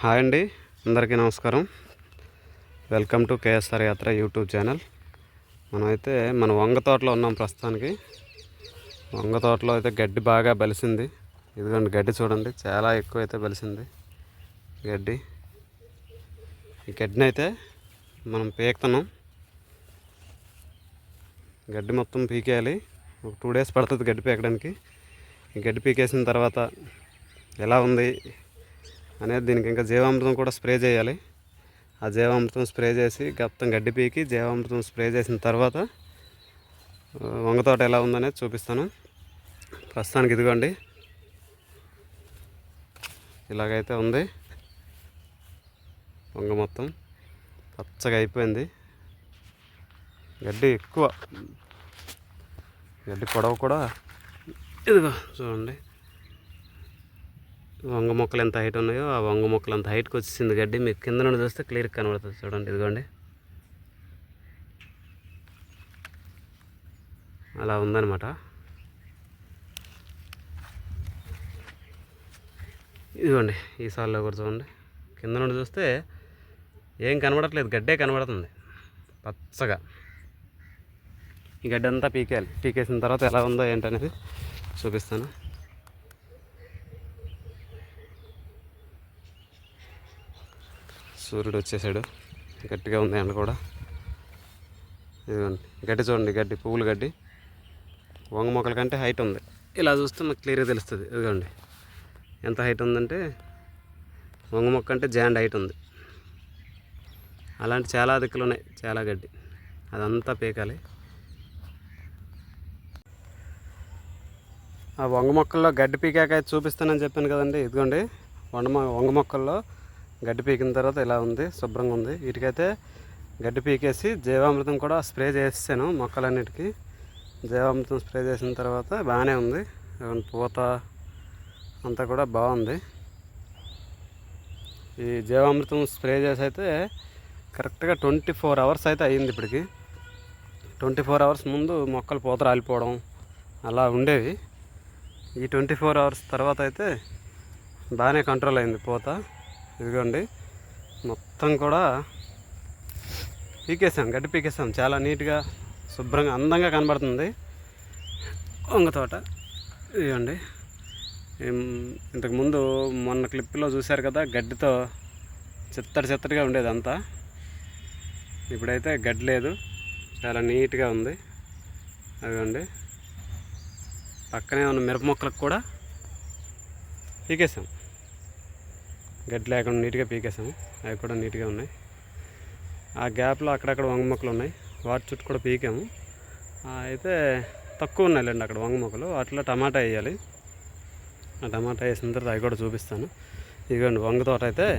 Hi అండి, అందరికీ నమస్కారం. వెల్కమ్ టు కేఎస్ఆర్ యాత్ర యూట్యూబ్ ఛానల్. మనమైతే మన వంగ తోటలో ఉన్నాం ప్రస్తుతానికి. వంగ తోటలో అయితే గడ్డి బాగా బలిసింది. ఇదిగోండి గడ్డి చూడండి, చాలా ఎక్కువ అయితే బలిసింది గడ్డి. ఈ గడ్డిని అయితే మనం పీకుతున్నాం. గడ్డి మొత్తం పీకేయాలి. ఒక 2 days పడుతుంది గడ్డి పీకడానికి. ఈ గడ్డి పీకేసిన తర్వాత ఎలా ఉంది అనేది దీనికి ఇంకా జీవామృతం కూడా స్ప్రే చేయాలి. ఆ జీవామృతం స్ప్రే చేసి మొత్తం గడ్డి పీకి జీవామృతం స్ప్రే చేసిన తర్వాత వంగ తోట ఎలా ఉందనేది చూపిస్తాను. ప్రస్తుతానికి ఇదిగోండి ఇలాగైతే ఉంది. వంగ మొత్తం పచ్చగా అయిపోయింది. గడ్డి ఎక్కువ, గడ్డి పొడవు కూడా ఇదిగో చూడండి. వంగ మొక్కలు ఎంత హైట్ ఉన్నాయో ఆ వంగ మొక్కలు అంత హైట్కి వచ్చేసింది గడ్డి. మీకు కింద నుండి చూస్తే క్లియర్గా కనబడుతుంది చూడండి. ఇదిగోండి అలా ఉందన్నమాట. ఇదిగోండి ఈ సాల్లో కూడా చూడండి, కింద నుండి చూస్తే ఏం కనబడట్లేదు, గడ్డే కనబడుతుంది పచ్చగా. ఈ గడ్డి అంతా పీకేయాలి. పీకేసిన తర్వాత ఎలా ఉందో ఏంటనేది చూపిస్తాను. సూర్యుడు వచ్చేసాడు, గట్టిగా ఉంది ఎండ కూడా. ఇదిగోండి గడ్డి చూడండి, గడ్డి పువ్వులు గడ్డి వంగ మొక్కల కంటే హైట్ ఉంది. ఇలా చూస్తే మాకు క్లియర్గా తెలుస్తుంది. ఇదిగోండి ఎంత హైట్ ఉందంటే వంగ మొక్క అంటే జాండ్ హైట్ ఉంది. అలాంటి చాలా దిక్కులు ఉన్నాయి, చాలా గడ్డి. అదంతా పీకాలి. ఆ వంగ మొక్కల్లో గడ్డి పీకాక అయితే చూపిస్తానని చెప్పాను కదండి. ఇదిగోండి వంగ మొక్కల్లో గడ్డి పీకిన తర్వాత ఇలా ఉంది, శుభ్రంగా ఉంది. వీటికైతే గడ్డి పీకేసి జీవామృతం కూడా స్ప్రే చేసాను మొక్కలన్నిటికీ. జీవామృతం స్ప్రే చేసిన తర్వాత బాగానే ఉంది. పూత అంతా కూడా బాగుంది. ఈ జీవామృతం స్ప్రే చేసి అయితే కరెక్ట్గా 24 hours అయితే అయ్యింది ఇప్పటికి. 24 hours ముందు మొక్కలు పూత రాలిపోవడం అలా ఉండేవి. ఈ 24 hours తర్వాత అయితే బాగానే కంట్రోల్ అయింది పూత. ఇదిగోండి మొత్తం కూడా పీకేసాం, గడ్డి పీకేసాం. చాలా నీట్గా శుభ్రంగా అందంగా కనబడుతుంది వంగ తోట. ఇదిగోండి ఇంతకుముందు మొన్న క్లిప్లో చూశారు కదా, గడ్డితో చిత్తడిగా ఉండేది అంతా. ఇప్పుడైతే గడ్డి లేదు, చాలా నీట్గా ఉంది. అదిగోండి పక్కనే ఉన్న మిరప మొక్కలకు కూడా పీకేసాం. గడ్డి లేకుండా నీట్గా పీకేసాము. అవి కూడా నీట్గా ఉన్నాయి. ఆ గ్యాప్లో అక్కడక్కడ వంగ మొక్కలు ఉన్నాయి, వాటి చుట్టూ కూడా పీకాము. అయితే తక్కువ ఉన్నాయిలేండి అక్కడ వంగ మొక్కలు. వాటిలో టమాటా వేయాలి. ఆ టమాటా వేసిన తర్వాత అవి కూడా చూపిస్తాను. ఇదిగోండి వంగ తోట అయితే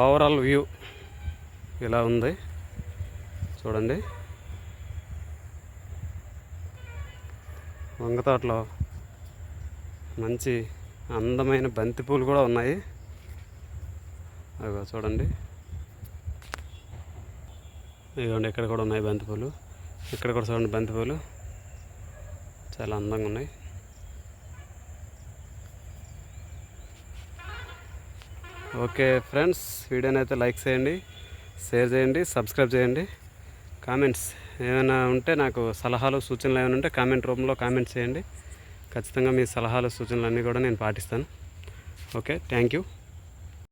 ఓవరాల్ వ్యూ ఇలా ఉంది చూడండి. వంగ తోటలో మంచి అందమైన బంతిపూలు కూడా ఉన్నాయి. అవి చూడండి. ఇదిగోండి ఇక్కడ కూడా ఉన్నాయి బంతిపూలు. ఇక్కడ కూడా చూడండి బంతిపూలు చాలా అందంగా ఉన్నాయి. ఓకే ఫ్రెండ్స్, వీడియోని అయితే లైక్ చేయండి, షేర్ చేయండి, సబ్స్క్రైబ్ చేయండి. కామెంట్స్ ఏమైనా ఉంటే నాకు సలహాలు సూచనలు ఏమైనా ఉంటే కామెంట్ రూపంలో కామెంట్ చేయండి. ఖచ్చితంగా మీ సలహాలు సూచనలు అన్నీ కూడా నేను పాటిస్తాను. Okay, thank you.